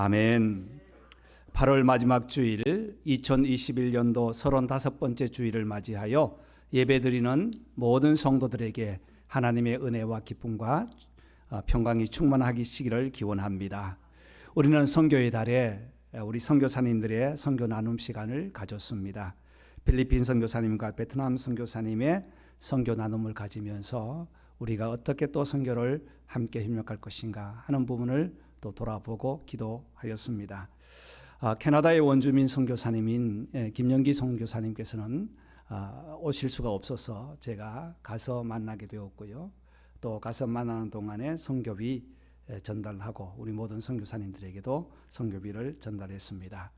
아멘. 8월 마지막 주일 2021년도 35번째 주일을 맞이하여 예배드리는 모든 성도들에게 하나님의 은혜와 기쁨과 평강이 충만하시기를 기원합니다. 우리는 선교의 달에 우리 선교사님들의 선교 나눔 시간을 가졌습니다. 필리핀 선교사님과 베트남 선교사님의 선교 나눔을 가지면서 우리가 어떻게 또 선교를 함께 협력할 것인가 하는 부분을 또 돌아보고 기도하였습니다. 캐나다의 원주민 선교사님인 김영기 선교사님께서는 오실 수가 없어서 제가 가서 만나게 되었고요. 또 가서 만나는 동안에 선교비 전달하고 우리 모든 선교사님들에게도 선교비를 전달했습니다.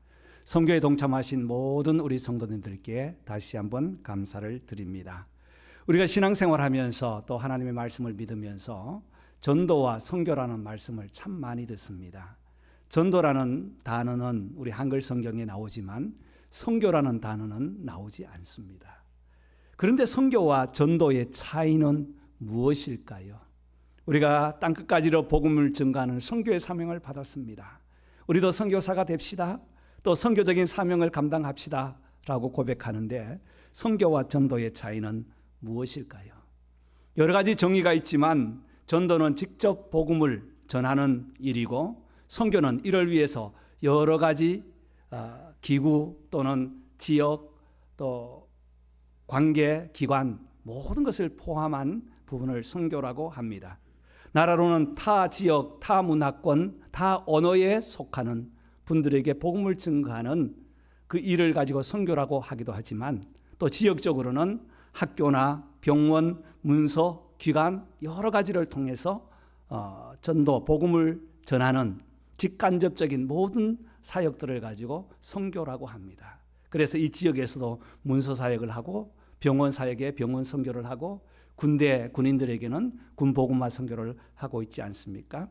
선교에 동참하신 모든 우리 성도님들께 다시 한번 감사를 드립니다. 우리가 신앙생활하면서 또 하나님의 말씀을 믿으면서 전도와 선교라는 말씀을 참 많이 듣습니다. 전도라는 단어는 우리 한글 성경에 나오지만 선교라는 단어는 나오지 않습니다. 그런데 선교와 전도의 차이는 무엇일까요? 우리가 땅끝까지로 복음을 증거하는 선교의 사명을 받았습니다. 우리도 선교사가 됩시다. 또 선교적인 사명을 감당합시다 라고 고백하는데 선교와 전도의 차이는 무엇일까요? 여러 가지 정의가 있지만 전도는 직접 복음을 전하는 일이고 선교는 이를 위해서 여러 가지 기구 또는 지역 또 관계, 기관 모든 것을 포함한 부분을 선교라고 합니다. 나라로는 타 지역, 타 문화권, 타 언어에 속하는 분들에게 복음을 증거하는 그 일을 가지고 선교라고 하기도 하지만 또 지역적으로는 학교나 병원, 문서, 기관 여러 가지를 통해서 전도, 복음을 전하는 직간접적인 모든 사역들을 가지고 선교라고 합니다. 그래서 이 지역에서도 문서 사역을 하고 병원 사역에 병원 선교를 하고 군대 군인들에게는 군 복음화 선교를 하고 있지 않습니까?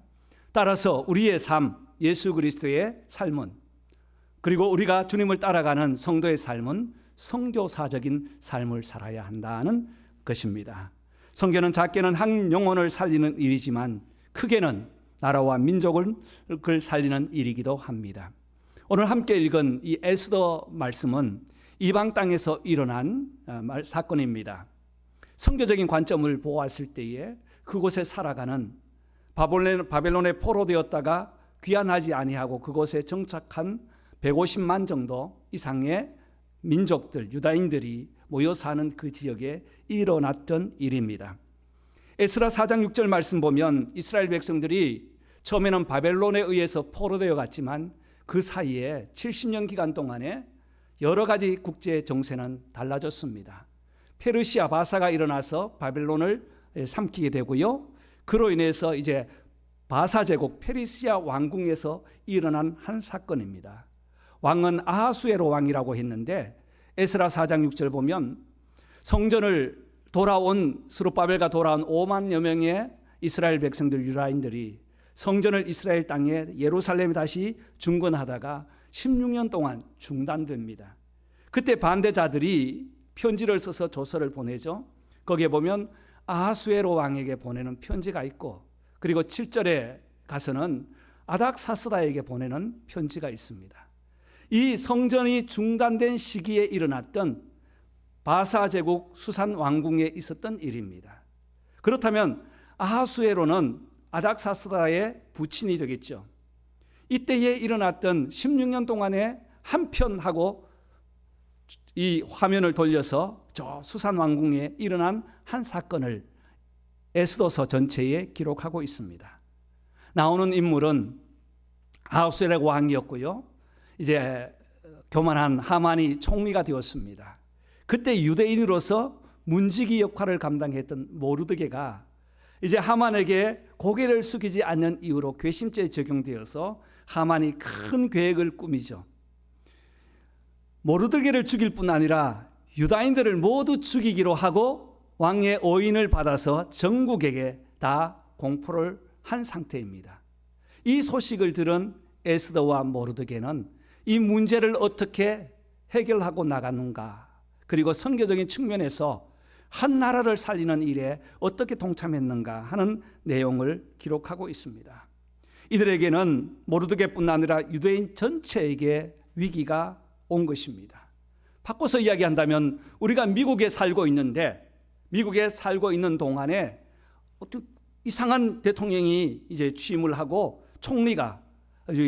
따라서 우리의 삶, 예수 그리스도의 삶은 그리고 우리가 주님을 따라가는 성도의 삶은 선교사적인 삶을 살아야 한다는 것입니다. 선교는 작게는 한 영혼을 살리는 일이지만 크게는 나라와 민족을 살리는 일이기도 합니다. 오늘 함께 읽은 이 에스더 말씀은 이방 땅에서 일어난 사건입니다. 선교적인 관점을 보았을 때에 그곳에 살아가는 바벨론에 포로되었다가 귀환하지 아니하고 그곳에 정착한 150만 정도 이상의 민족들, 유다인들이 모여 사는 그 지역에 일어났던 일입니다. 에스라 4장 6절 말씀 보면 이스라엘 백성들이 처음에는 바벨론에 의해서 포로되어 갔지만 그 사이에 70년 기간 동안에 여러 가지 국제 정세는 달라졌습니다. 페르시아 바사가 일어나서 바벨론을 삼키게 되고요. 그로 인해서 이제 바사 제국 페르시아 왕궁에서 일어난 한 사건입니다. 왕은 아하수에로 왕이라고 했는데 에스라 4장 6절 보면 성전을 돌아온 스룹바벨과 돌아온 5만여 명의 이스라엘 백성들 유다인들이 성전을 이스라엘 땅에 예루살렘에 다시 중건하다가 16년 동안 중단됩니다. 그때 반대자들이 편지를 써서 조서를 보내죠. 거기에 보면 아하수에로 왕에게 보내는 편지가 있고 그리고 7절에 가서는 아닥사스다에게 보내는 편지가 있습니다. 이 성전이 중단된 시기에 일어났던 바사 제국 수산 왕궁에 있었던 일입니다. 그렇다면 아하수에로는 아닥사스다의 부친이 되겠죠. 이때에 일어났던 16년 동안에 한편하고 이 화면을 돌려서 저 수산 왕궁에 일어난 한 사건을 에스더서 전체에 기록하고 있습니다. 나오는 인물은 아하수에로 왕이었고요. 이제 교만한 하만이 총리가 되었습니다. 그때 유대인으로서 문지기 역할을 감당했던 모르드게가 이제 하만에게 고개를 숙이지 않는 이유로 괘씸죄에 적용되어서 하만이 큰 계획을 꾸미죠. 모르드게를 죽일 뿐 아니라 유다인들을 모두 죽이기로 하고 왕의 오인을 받아서 전국에게 다 공포를 한 상태입니다. 이 소식을 들은 에스더와 모르드게는 이 문제를 어떻게 해결하고 나가는가, 그리고 선교적인 측면에서 한 나라를 살리는 일에 어떻게 동참했는가 하는 내용을 기록하고 있습니다. 이들에게는 모르드게뿐 아니라 유대인 전체에게 위기가 온 것입니다. 바꿔서 이야기한다면 우리가 미국에 살고 있는데, 미국에 살고 있는 동안에 어떤 이상한 대통령이 이제 취임을 하고 총리가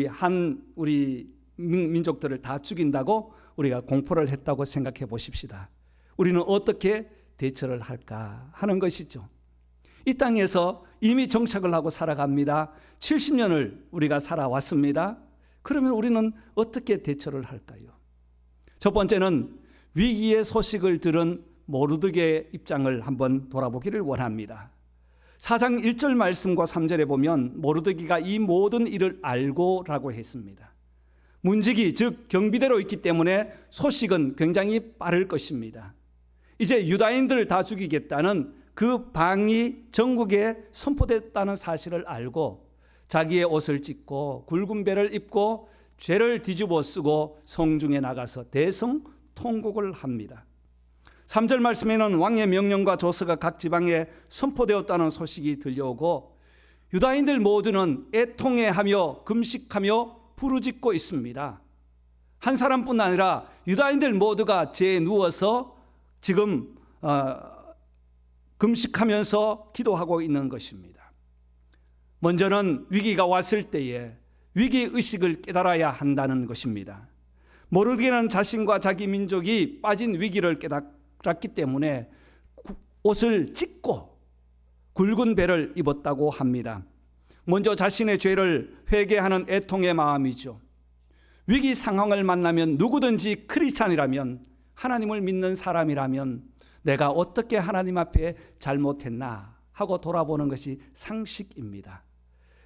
한 우리 민족들을 다 죽인다고 우리가 공포를 했다고 생각해 보십시다. 우리는 어떻게 대처를 할까 하는 것이죠. 이 땅에서 이미 정착을 하고 살아갑니다. 70년을 우리가 살아왔습니다. 그러면 우리는 어떻게 대처를 할까요? 첫 번째는 위기의 소식을 들은 모르드게의 입장을 한번 돌아보기를 원합니다. 4장 1절 말씀과 3절에 보면 모르드게가 이 모든 일을 알고라고 했습니다. 문지기 즉 경비대로 있기 때문에 소식은 굉장히 빠를 것입니다. 이제 유다인들을 다 죽이겠다는 그 방이 전국에 선포됐다는 사실을 알고 자기의 옷을 찢고 굵은 배를 입고 죄를 뒤집어 쓰고 성중에 나가서 대성통곡을 합니다. 3절 말씀에는 왕의 명령과 조서가 각 지방에 선포되었다는 소식이 들려오고 유다인들 모두는 애통해하며 금식하며 부르짖고 있습니다. 한 사람뿐 아니라 유다인들 모두가 죄에 누워서 지금 금식하면서 기도하고 있는 것입니다. 먼저는 위기가 왔을 때에 위기의식을 깨달아야 한다는 것입니다. 모르드게는 자신과 자기 민족이 빠진 위기를 깨달았기 때문에 옷을 찢고 굵은 배를 입었다고 합니다. 먼저 자신의 죄를 회개하는 애통의 마음이죠. 위기 상황을 만나면 누구든지 크리스찬이라면, 하나님을 믿는 사람이라면 내가 어떻게 하나님 앞에 잘못했나 하고 돌아보는 것이 상식입니다.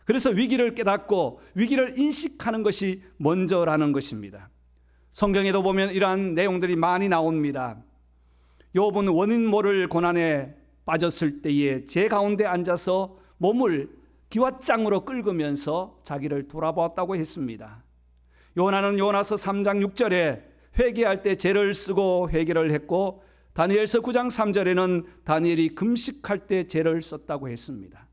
그래서 위기를 깨닫고 위기를 인식하는 것이 먼저라는 것입니다. 성경에도 보면 이러한 내용들이 많이 나옵니다. 욥은 원인 모를 고난에 빠졌을 때에 제 가운데 앉아서 몸을 기왓장으로 긁으면서 자기를 돌아보았다고 했습니다. 요나는 요나서 3장 6절에 회개할 때 죄를 쓰고 회개를 했고, 다니엘서 9장 3절에는 다니엘이 금식할 때 죄를 썼다고 했습니다.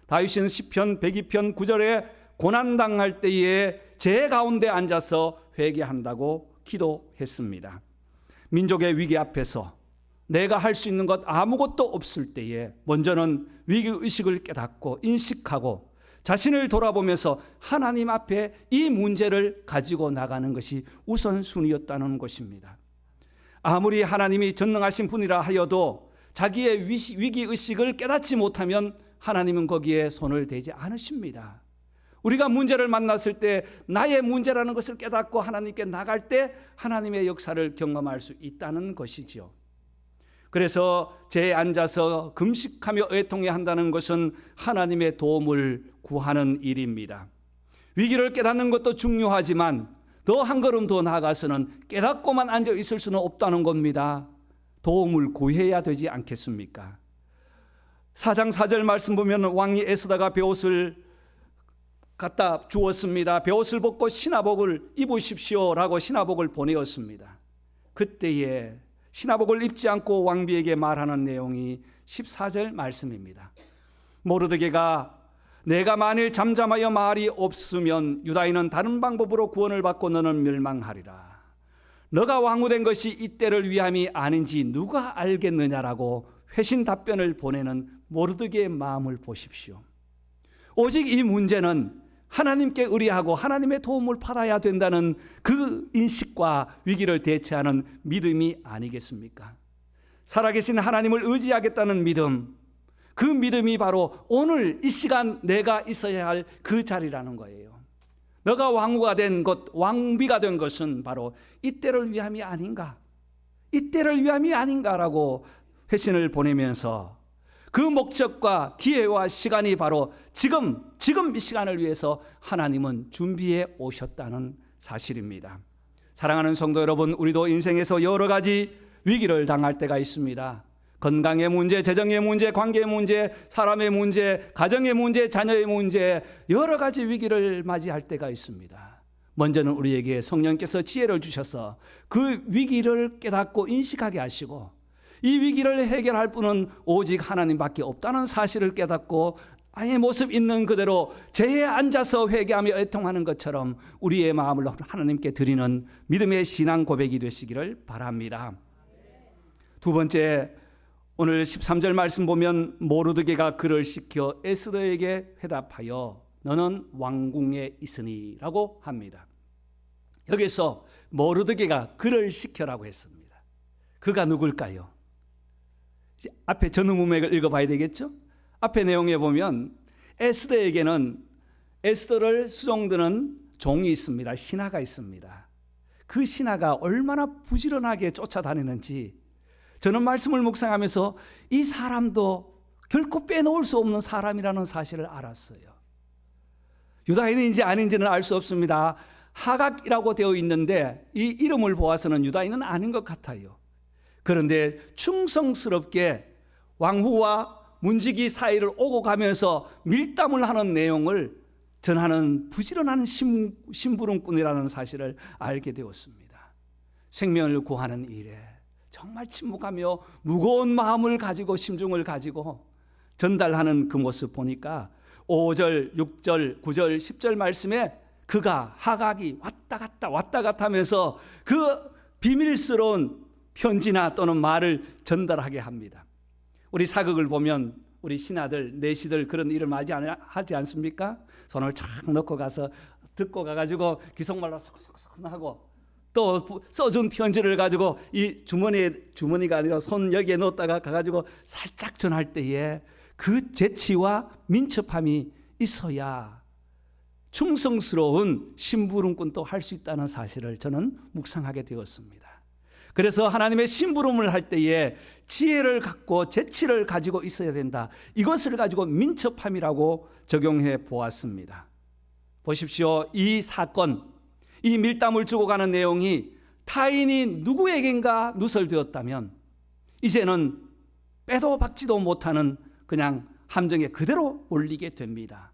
다윗은 시편 102편 9절에 고난당할 때에 죄 가운데 앉아서 회개한다고 기도했습니다. 민족의 위기 앞에서 내가 할 수 있는 것 아무것도 없을 때에 먼저는 위기의식을 깨닫고 인식하고 자신을 돌아보면서 하나님 앞에 이 문제를 가지고 나가는 것이 우선순위였다는 것입니다. 아무리 하나님이 전능하신 분이라 하여도 자기의 위기의식을 깨닫지 못하면 하나님은 거기에 손을 대지 않으십니다. 우리가 문제를 만났을 때 나의 문제라는 것을 깨닫고 하나님께 나갈 때 하나님의 역사를 경험할 수 있다는 것이지요. 그래서 죄에 앉아서 금식하며 애통해야 한다는 것은 하나님의 도움을 구하는 일입니다. 위기를 깨닫는 것도 중요하지만 더 한 걸음 더 나아가서는 깨닫고만 앉아 있을 수는 없다는 겁니다. 도움을 구해야 되지 않겠습니까? 4장 4절 말씀 보면 왕이 애쓰다가 베옷을 갖다 주었습니다. 베옷을 벗고 신하복을 입으십시오라고 신하복을 보내었습니다. 그때에 신하복을 입지 않고 왕비에게 말하는 내용이 14절 말씀입니다. 모르드게가 내가 만일 잠잠하여 말이 없으면 유다인은 다른 방법으로 구원을 받고 너는 멸망하리라. 너가 왕후된 것이 이때를 위함이 아닌지 누가 알겠느냐라고 회신 답변을 보내는 모르드게의 마음을 보십시오. 오직 이 문제는 하나님께 의뢰하고 하나님의 도움을 받아야 된다는 그 인식과 위기를 대처하는 믿음이 아니겠습니까? 살아계신 하나님을 의지하겠다는 믿음, 그 믿음이 바로 오늘 이 시간 내가 있어야 할 그 자리라는 거예요. 너가 왕후가 된 것, 왕비가 된 것은 바로 이때를 위함이 아닌가, 이때를 위함이 아닌가라고 회신을 보내면서 그 목적과 기회와 시간이 바로 지금 이 시간을 위해서 하나님은 준비해 오셨다는 사실입니다. 사랑하는 성도 여러분, 우리도 인생에서 여러 가지 위기를 당할 때가 있습니다. 건강의 문제, 재정의 문제, 관계의 문제, 사람의 문제, 가정의 문제, 자녀의 문제, 여러 가지 위기를 맞이할 때가 있습니다. 먼저는 우리에게 성령께서 지혜를 주셔서 그 위기를 깨닫고 인식하게 하시고 이 위기를 해결할 분은 오직 하나님밖에 없다는 사실을 깨닫고 아이의 모습 있는 그대로 제에 앉아서 회개하며 애통하는 것처럼 우리의 마음을 하나님께 드리는 믿음의 신앙 고백이 되시기를 바랍니다. 두 번째, 오늘 13절 말씀 보면 모르드게가 그를 시켜 에스더에게 회답하여 너는 왕궁에 있으니 라고 합니다. 여기서 모르드게가 그를 시켜라고 했습니다. 그가 누굴까요? 앞에 전후문맥을 읽어봐야 되겠죠? 앞에 내용에 보면 에스더에게는 에스더를 수종드는 종이 있습니다. 신하가 있습니다. 그 신하가 얼마나 부지런하게 쫓아다니는지 저는 말씀을 묵상하면서 이 사람도 결코 빼놓을 수 없는 사람이라는 사실을 알았어요. 유다인인지 아닌지는 알 수 없습니다. 하각이라고 되어 있는데 이 이름을 보아서는 유다인은 아닌 것 같아요. 그런데 충성스럽게 왕후와 문지기 사이를 오고 가면서 밀담을 하는 내용을 전하는 부지런한 심부름꾼이라는 사실을 알게 되었습니다. 생명을 구하는 일에 정말 침묵하며 무거운 마음을 가지고 심중을 가지고 전달하는 그 모습 보니까 5절, 6절, 9절, 10절 말씀에 그가 하각이 왔다 갔다 하면서 그 비밀스러운 편지나 또는 말을 전달하게 합니다. 우리 사극을 보면 우리 신하들, 내시들 그런 일을 많이 하지 않습니까? 손을 착 넣고 가서 듣고 가가지고 기속말로 쏙쏙쏙 하고 또 써준 편지를 가지고 이 주머니가 아니라 손 여기에 넣었다가 가가지고 살짝 전할 때에 그 재치와 민첩함이 있어야 충성스러운 심부름꾼도 할 수 있다는 사실을 저는 묵상하게 되었습니다. 그래서 하나님의 심부름을 할 때에 지혜를 갖고 재치를 가지고 있어야 된다. 이것을 가지고 민첩함이라고 적용해 보았습니다. 보십시오. 이 사건, 이 밀담을 주고 가는 내용이 타인이 누구에겐가 누설되었다면 이제는 빼도 박지도 못하는 그냥 함정에 그대로 올리게 됩니다.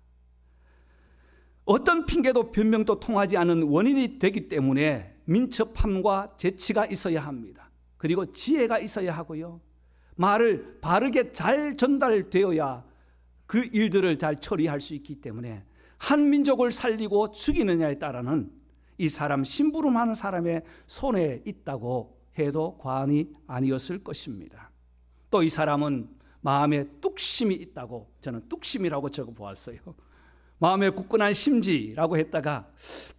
어떤 핑계도 변명도 통하지 않는 원인이 되기 때문에 민첩함과 재치가 있어야 합니다. 그리고 지혜가 있어야 하고요. 말을 바르게 잘 전달되어야 그 일들을 잘 처리할 수 있기 때문에 한 민족을 살리고 죽이느냐에 따라는 이 사람 심부름하는 사람의 손에 있다고 해도 과언이 아니었을 것입니다. 또 이 사람은 마음에 뚝심이 있다고 저는 뚝심이라고 적어보았어요. 마음에 굳건한 심지라고 했다가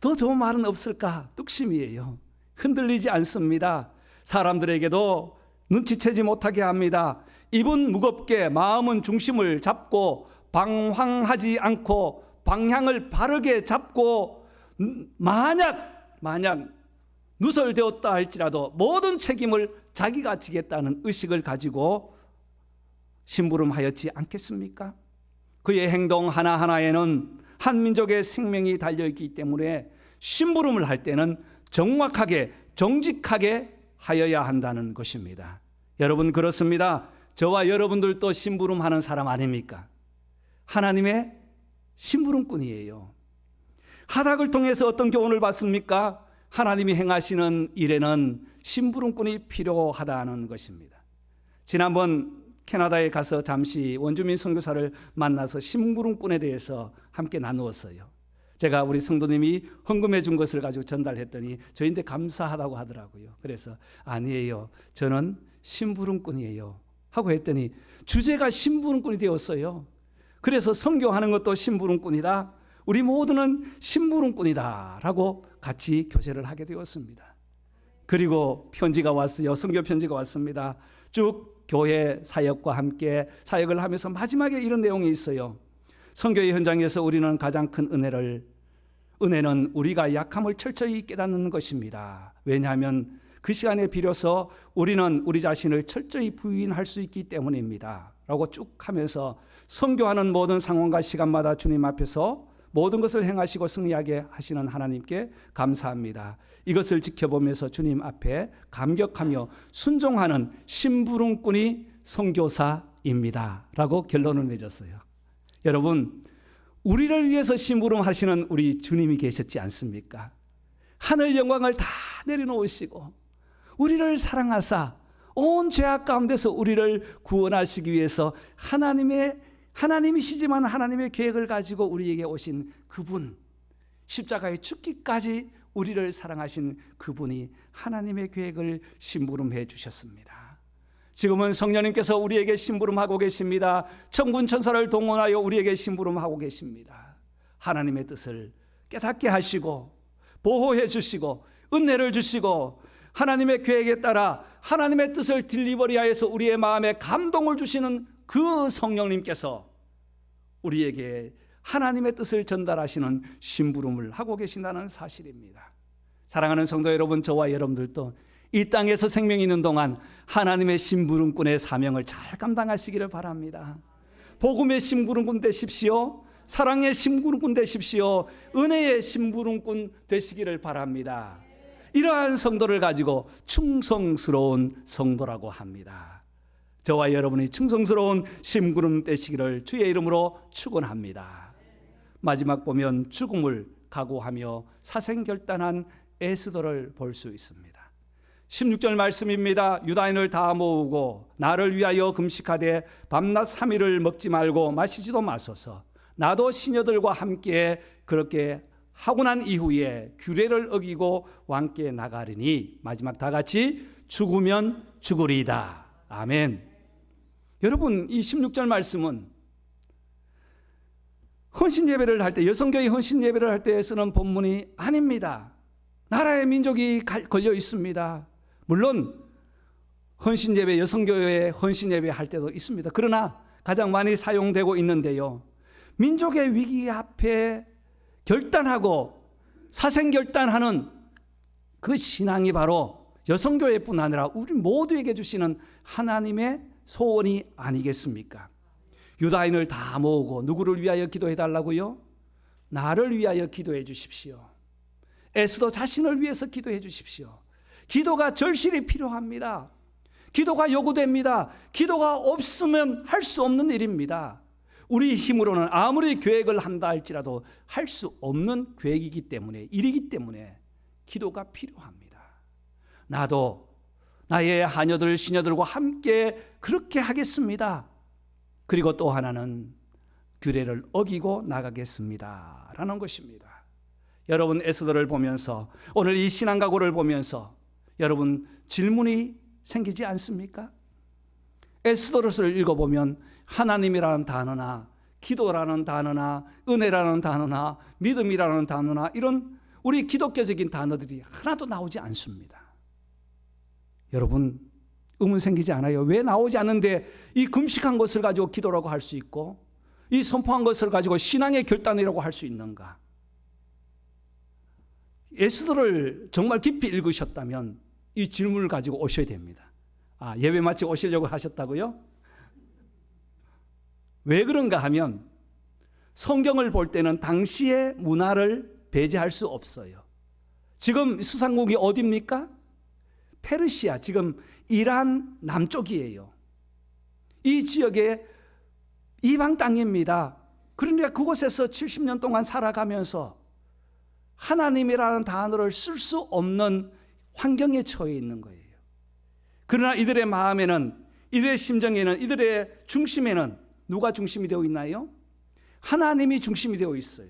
더 좋은 말은 없을까? 뚝심이에요. 흔들리지 않습니다. 사람들에게도 눈치채지 못하게 합니다. 입은 무겁게 마음은 중심을 잡고 방황하지 않고 방향을 바르게 잡고 만약 누설되었다 할지라도 모든 책임을 자기가 지겠다는 의식을 가지고 심부름하였지 않겠습니까? 그의 행동 하나하나에는 한 민족의 생명이 달려있기 때문에 심부름을 할 때는 정확하게 정직하게 하여야 한다는 것입니다. 여러분 그렇습니다. 저와 여러분들도 심부름하는 사람 아닙니까? 하나님의 심부름꾼이에요. 하닥을 통해서 어떤 교훈을 받습니까? 하나님이 행하시는 일에는 심부름꾼이 필요하다는 것입니다. 지난번 캐나다에 가서 잠시 원주민 선교사를 만나서 심부름꾼에 대해서 함께 나누었어요. 제가 우리 성도님이 헌금해 준 것을 가지고 전달했더니 저희한테 감사하다고 하더라고요. 그래서 아니에요. 저는 심부름꾼이에요. 하고 했더니 주제가 심부름꾼이 되었어요. 그래서 선교하는 것도 심부름꾼이다. 우리 모두는 심부름꾼이다. 라고 같이 교제를 하게 되었습니다. 그리고 편지가 왔어요. 선교 편지가 왔습니다. 쭉 교회 사역과 함께 사역을 하면서 마지막에 이런 내용이 있어요. 선교의 현장에서 우리는 가장 큰 은혜는 우리가 약함을 철저히 깨닫는 것입니다. 왜냐하면 그 시간에 비로소 우리는 우리 자신을 철저히 부인할 수 있기 때문입니다. 라고 쭉 하면서 선교하는 모든 상황과 시간마다 주님 앞에서 모든 것을 행하시고 승리하게 하시는 하나님께 감사합니다. 이것을 지켜보면서 주님 앞에 감격하며 순종하는 심부름꾼이 선교사입니다. 라고 결론을 맺었어요. 여러분, 우리를 위해서 심부름하시는 우리 주님이 계셨지 않습니까? 하늘 영광을 다 내려놓으시고 우리를 사랑하사 온 죄악 가운데서 우리를 구원하시기 위해서 하나님의 하나님이시지만 하나님의 계획을 가지고 우리에게 오신 그분, 십자가에 죽기까지 우리를 사랑하신 그분이 하나님의 계획을 심부름해 주셨습니다. 지금은 성령님께서 우리에게 심부름하고 계십니다. 천군 천사를 동원하여 우리에게 심부름하고 계십니다. 하나님의 뜻을 깨닫게 하시고 보호해 주시고 은혜를 주시고 하나님의 계획에 따라 하나님의 뜻을 딜리버리하여서 우리의 마음에 감동을 주시는 그 성령님께서 우리에게 하나님의 뜻을 전달하시는 심부름을 하고 계신다는 사실입니다. 사랑하는 성도 여러분, 저와 여러분들도 이 땅에서 생명이 있는 동안 하나님의 심부름꾼의 사명을 잘 감당하시기를 바랍니다. 복음의 심부름꾼 되십시오. 사랑의 심부름꾼 되십시오. 은혜의 심부름꾼 되시기를 바랍니다. 이러한 성도를 가지고 충성스러운 성도라고 합니다. 저와 여러분이 충성스러운 심부름 되시기를 주의 이름으로 축원합니다. 마지막 보면 죽음을 각오하며 사생결단한 에스더를 볼 수 있습니다. 16절 말씀입니다. 유다인을 다 모으고 나를 위하여 금식하되 밤낮 3일을 먹지 말고 마시지도 마소서. 나도 시녀들과 함께 그렇게 하고 난 이후에 규례를 어기고 왕께 나가리니, 마지막 다 같이 죽으면 죽으리이다. 아멘. 여러분, 이 16절 말씀은 헌신 예배를 할 때, 여성교회 헌신 예배를 할 때 쓰는 본문이 아닙니다. 나라의 민족이 걸려 있습니다. 물론 헌신 예배, 여성교회 헌신 예배 할 때도 있습니다. 그러나 가장 많이 사용되고 있는데요, 민족의 위기 앞에 결단하고 사생결단하는 그 신앙이 바로 여성교회뿐 아니라 우리 모두에게 주시는 하나님의 소원이 아니겠습니까? 유다인을 다 모으고 누구를 위하여 기도해 달라고요? 나를 위하여 기도해 주십시오. 에스더 자신을 위해서 기도해 주십시오. 기도가 절실히 필요합니다. 기도가 요구됩니다. 기도가 없으면 할 수 없는 일입니다. 우리 힘으로는 아무리 계획을 한다 할지라도 할 수 없는 계획이기 때문에, 일이기 때문에 기도가 필요합니다. 나도 나의 하녀들, 시녀들과 함께 그렇게 하겠습니다. 그리고 또 하나는 규례를 어기고 나가겠습니다 라는 것입니다. 여러분, 에스더를 보면서, 오늘 이 신앙각오를 보면서 여러분 질문이 생기지 않습니까? 에스더를 읽어보면 하나님이라는 단어나 기도라는 단어나 은혜라는 단어나 믿음이라는 단어나 이런 우리 기독교적인 단어들이 하나도 나오지 않습니다. 여러분, 의문 생기지 않아요? 왜 나오지 않는데 이 금식한 것을 가지고 기도라고 할 수 있고 이 선포한 것을 가지고 신앙의 결단이라고 할 수 있는가? 에스더를 정말 깊이 읽으셨다면 이 질문을 가지고 오셔야 됩니다. 예배 마치고 오시려고 하셨다고요? 왜 그런가 하면 성경을 볼 때는 당시의 문화를 배제할 수 없어요. 지금 수상국이 어디입니까? 페르시아, 지금 이란 남쪽이에요. 이 지역의 이방 땅입니다. 그러니까 그곳에서 70년 동안 살아가면서 하나님이라는 단어를 쓸 수 없는 환경에 처해 있는 거예요. 그러나 이들의 마음에는, 이들의 심정에는, 이들의 중심에는 누가 중심이 되어 있나요? 하나님이 중심이 되어 있어요.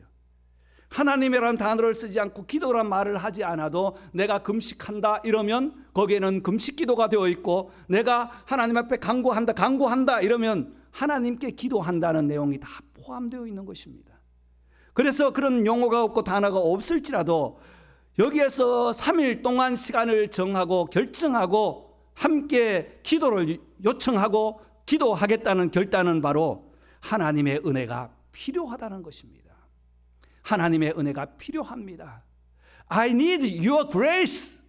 하나님이라는 단어를 쓰지 않고 기도란 말을 하지 않아도 내가 금식한다 이러면 거기에는 금식 기도가 되어 있고, 내가 하나님 앞에 간구한다 이러면 하나님께 기도한다는 내용이 다 포함되어 있는 것입니다. 그래서 그런 용어가 없고 단어가 없을지라도 여기에서 3일 동안 시간을 정하고 결정하고 함께 기도를 요청하고 기도하겠다는 결단은 바로 하나님의 은혜가 필요하다는 것입니다. 하나님의 은혜가 필요합니다. I need your grace.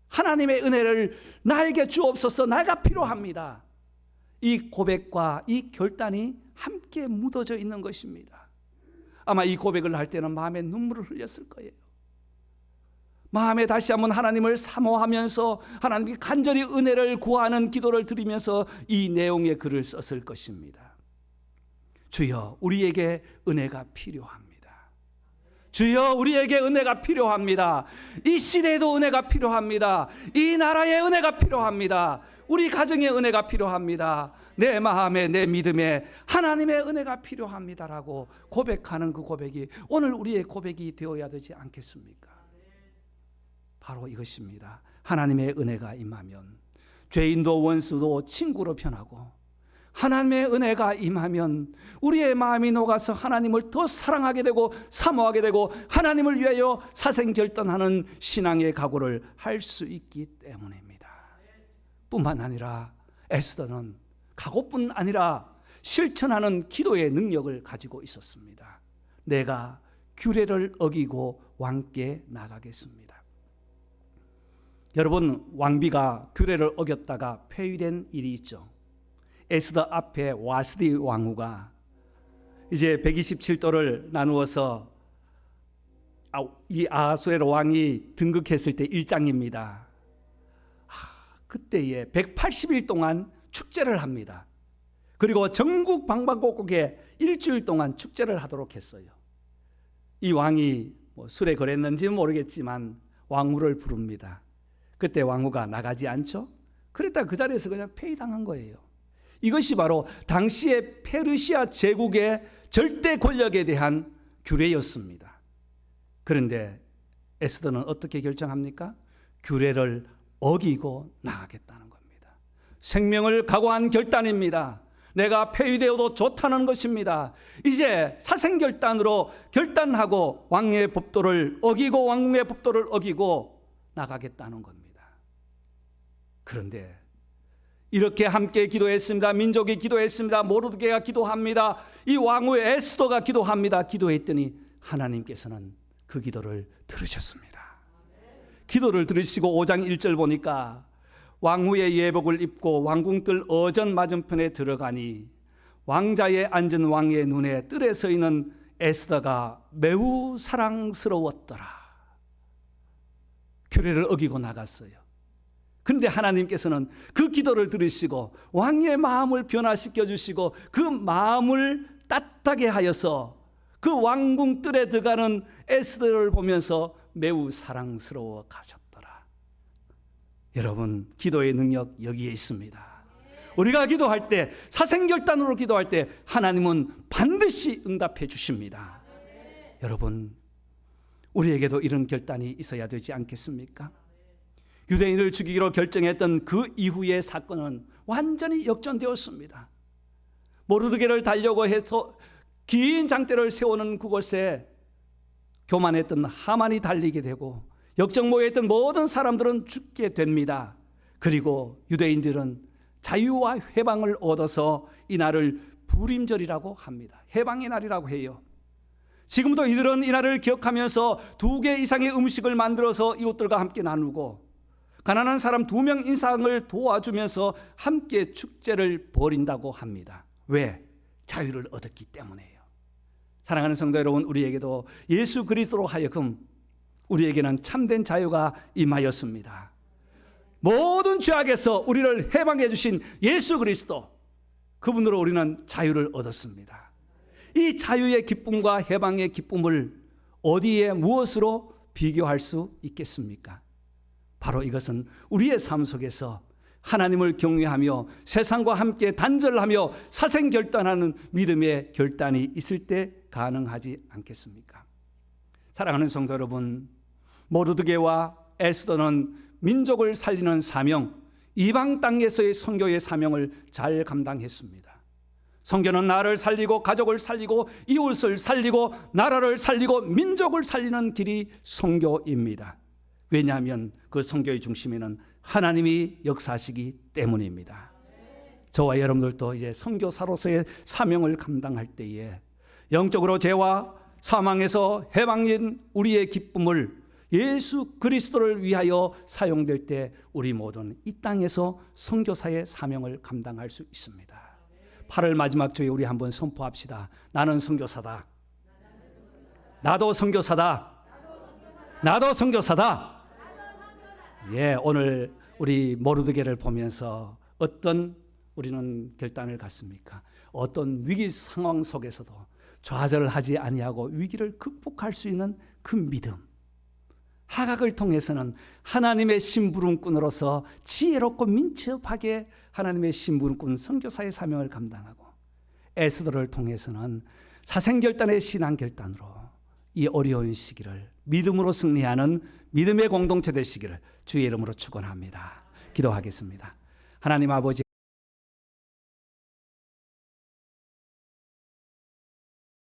하나님의 은혜를 나에게 주옵소서. 나가 필요합니다. 이 고백과 이 결단이 함께 묻어져 있는 것입니다. 아마 이 고백을 할 때는 마음에 눈물을 흘렸을 거예요. 마음에 다시 한번 하나님을 사모하면서 하나님께 간절히 은혜를 구하는 기도를 드리면서 이 내용의 글을 썼을 것입니다. 주여, 우리에게 은혜가 필요합니다. 주여, 우리에게 은혜가 필요합니다. 이 시대에도 은혜가 필요합니다. 이 나라의 은혜가 필요합니다. 우리 가정의 은혜가 필요합니다. 내 마음에, 내 믿음에 하나님의 은혜가 필요합니다라고 고백하는 그 고백이 오늘 우리의 고백이 되어야 되지 않겠습니까? 바로 이것입니다. 하나님의 은혜가 임하면 죄인도 원수도 친구로 변하고, 하나님의 은혜가 임하면 우리의 마음이 녹아서 하나님을 더 사랑하게 되고 사모하게 되고 하나님을 위하여 사생결단하는 신앙의 각오를 할 수 있기 때문입니다. 뿐만 아니라 에스더는 각오뿐 아니라 실천하는 기도의 능력을 가지고 있었습니다. 내가 규례를 어기고 왕께 나가겠습니다. 여러분, 왕비가 규례를 어겼다가 폐위된 일이 있죠. 에스더 앞에 와스디 왕후가 이제 127도를 나누어서 이 아하수에로 왕이 등극했을 때 1장입니다. 그때에 180일 동안 축제를 합니다. 그리고 전국 방방곡곡에 일주일 동안 축제를 하도록 했어요. 이 왕이 술에 걸었는지는 모르겠지만 왕후를 부릅니다. 그때 왕후가 나가지 않죠. 그랬다 그 자리에서 그냥 폐위당한 거예요. 이것이 바로 당시의 페르시아 제국의 절대 권력에 대한 규례였습니다. 그런데 에스더는 어떻게 결정합니까? 규례를 어기고 나가겠다는 겁니다. 생명을 각오한 결단입니다. 내가 폐위되어도 좋다는 것입니다. 이제 사생결단으로 결단하고 왕의 법도를 어기고 왕궁의 법도를 어기고 나가겠다는 겁니다. 그런데 이렇게 함께 기도했습니다. 민족이 기도했습니다. 모르드게가 기도합니다. 이 왕후 에스더가 기도합니다. 기도했더니 하나님께서는 그 기도를 들으셨습니다. 기도를 들으시고 5장 1절 보니까 왕후의 예복을 입고 왕궁뜰 어전 맞은편에 들어가니 왕자에 앉은 왕의 눈에 뜰에 서 있는 에스더가 매우 사랑스러웠더라. 규례를 어기고 나갔어요. 그런데 하나님께서는 그 기도를 들으시고 왕의 마음을 변화시켜 주시고 그 마음을 따뜻하게 하여서 그 왕궁 뜰에 들어가는 에스더를 보면서 매우 사랑스러워 가셨더라. 여러분, 기도의 능력 여기에 있습니다. 우리가 기도할 때, 사생결단으로 기도할 때 하나님은 반드시 응답해 주십니다. 여러분, 우리에게도 이런 결단이 있어야 되지 않겠습니까? 유대인을 죽이기로 결정했던 그 이후의 사건은 완전히 역전되었습니다. 모르드게를 달려고 해서 긴 장대를 세우는 그곳에 교만했던 하만이 달리게 되고 역정모였던 모든 사람들은 죽게 됩니다. 그리고 유대인들은 자유와 해방을 얻어서 이 날을 부림절이라고 합니다. 해방의 날이라고 해요. 지금도 이들은 이 날을 기억하면서 2개 이상의 음식을 만들어서 이웃들과 함께 나누고 가난한 사람 2명 인상을 도와주면서 함께 축제를 벌인다고 합니다. 왜? 자유를 얻었기 때문이에요. 사랑하는 성도 여러분, 우리에게도 예수 그리스도로 하여금 우리에게는 참된 자유가 임하였습니다. 모든 죄악에서 우리를 해방해 주신 예수 그리스도, 그분으로 우리는 자유를 얻었습니다. 이 자유의 기쁨과 해방의 기쁨을 어디에 무엇으로 비교할 수 있겠습니까? 바로 이것은 우리의 삶 속에서 하나님을 경외하며 세상과 함께 단절하며 사생결단하는 믿음의 결단이 있을 때 가능하지 않겠습니까? 사랑하는 성도 여러분, 모르드게와 에스더는 민족을 살리는 사명, 이방 땅에서의 선교의 사명을 잘 감당했습니다. 선교는 나를 살리고 가족을 살리고 이웃을 살리고 나라를 살리고 민족을 살리는 길이 선교입니다. 왜냐하면 그 선교의 중심에는 하나님이 역사하시기 때문입니다. 저와 여러분들도 이제 선교사로서의 사명을 감당할 때에 영적으로 죄와 사망에서 해방된 우리의 기쁨을 예수 그리스도를 위하여 사용될 때 우리 모두는 이 땅에서 선교사의 사명을 감당할 수 있습니다. 8월 마지막 주에 우리 한번 선포합시다. 나는 선교사다. 나도 선교사다. 나도 선교사다. 예, 오늘 우리 모르드게를 보면서 어떤 우리는 결단을 갖습니까? 어떤 위기 상황 속에서도 좌절하지 아니하고 위기를 극복할 수 있는 그 믿음. 하각을 통해서는 하나님의 심부름꾼으로서 지혜롭고 민첩하게 하나님의 심부름꾼 선교사의 사명을 감당하고, 에스더를 통해서는 사생결단의 신앙결단으로 이 어려운 시기를 믿음으로 승리하는 믿음의 공동체 되시기를 주의 이름으로 축원합니다. 기도하겠습니다. 하나님 아버지,